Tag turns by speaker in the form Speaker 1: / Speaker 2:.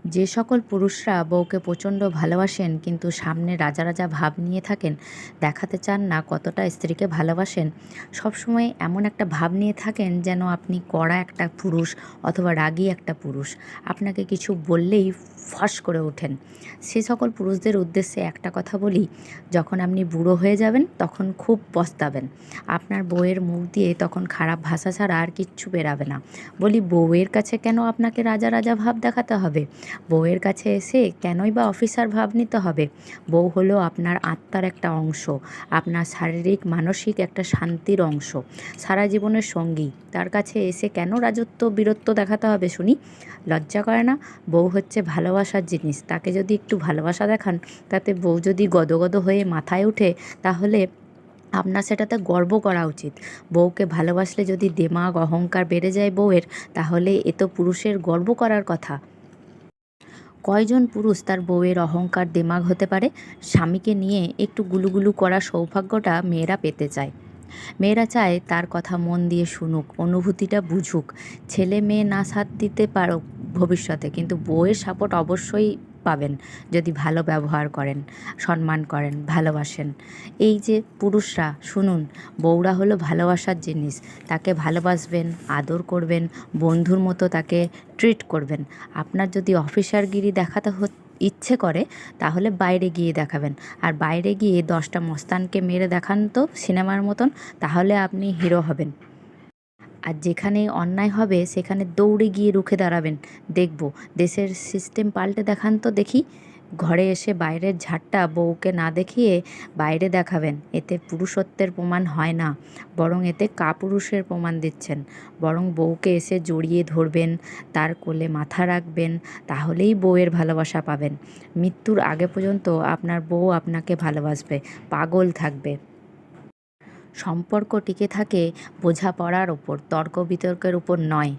Speaker 1: যে সকল পুরুষরা বউকে প্রচণ্ড ভালোবাসেন কিন্তু সামনে রাজা রাজা ভাব নিয়ে থাকেন, দেখাতে চান না কতটা স্ত্রীকে ভালোবাসেন, সবসময় এমন একটা ভাব নিয়ে থাকেন যেন আপনি কড়া একটা পুরুষ অথবা রাগী একটা পুরুষ, আপনাকে কিছু বললেই ফস করে ওঠেন, সে সকল পুরুষদের উদ্দেশ্যে একটা কথা বলি, যখন আপনি বুড়ো হয়ে যাবেন তখন খুব পস্তাবেন। আপনার বউয়ের মুখ দিয়ে তখন খারাপ ভাষা ছাড়া আর কিচ্ছু বেরাবে না। বলি, বউয়ের কাছে কেন আপনাকে রাজা রাজা ভাব দেখাতে হবে? বউয়ের কাছে এসে কেনই বা অফিসার ভাব নিতে হবে? বউ হলো আপনার আত্মার একটা অংশ, আপনার শারীরিক মানসিক একটা শান্তির অংশ, সারা জীবনের সঙ্গী। তার কাছে এসে কেন রাজত্ব বীরত্ব দেখাতে হবে শুনি? লজ্জা করে না? বউ হচ্ছে ভালোবাসার জিনিস, তাকে যদি একটু ভালোবাসা দেখান, তাতে বউ যদি গদগদ হয়ে মাথায় ওঠে, তাহলে আপনার সেটাতে গর্ব করা উচিত। বউকে ভালোবাসলে যদি দেমাগ অহংকার বেড়ে যায় বউয়ের, তাহলে এ তো পুরুষের গর্ব করার কথা। কয়জন পুরুষ তার বউয়ের অহংকার দেমাগ হতে পারে? স্বামীকে নিয়ে একটু গুলুগুলু করা সৌভাগ্যটা মেয়েরা পেতে চায়। মেয়েরা চায় তার কথা মন দিয়ে শুনুক, অনুভূতিটা বুঝুক। ছেলে মেয়ে না সাথ দিতে পারো ভবিষ্যতে, কিন্তু বউয়ের সাপোর্ট অবশ্যই পাবেন যদি ভালো ব্যবহার করেন, সম্মান করেন, ভালোবাসেন। এই যে পুরুষরা শুনুন, বউরা হলো ভালোবাসার জিনিস, তাকে ভালোবাসবেন, আদর করবেন, বন্ধুর মতো তাকে ট্রিট করবেন। আপনার যদি অফিসারগিরি দেখাতে ইচ্ছে করে, তাহলে বাইরে গিয়ে দেখাবেন। আর বাইরে গিয়ে 10টা মস্তানকে মেরে দেখান তো সিনেমার মতন, তাহলে আপনি হিরো হবেন। আর যেখানে অন্যায় হবে সেখানে দৌড়ে গিয়ে রুখে দাঁড়াবেন। দেখব দেশের সিস্টেম পাল্টে দেখান তো দেখি। ঘরে এসে বাইরের ঝাড়টা বউকে না দেখিয়ে বাইরে দেখাবেন, এতে পুরুষত্বের প্রমাণ হয় না, বরং এতে কাপুরুষের প্রমাণ দিচ্ছেন। বরং বউকে এসে জড়িয়ে ধরবেন, তার কোলে মাথা রাখবেন, তাহলেই বউয়ের ভালোবাসা পাবেন। মৃত্যুর আগে পর্যন্ত আপনার বউ আপনাকে ভালোবাসবে, পাগল থাকবে। সম্পর্ক টিকে থাকে বোঝাপড়ার ওপর, তর্ক বিতর্কের উপর নয়।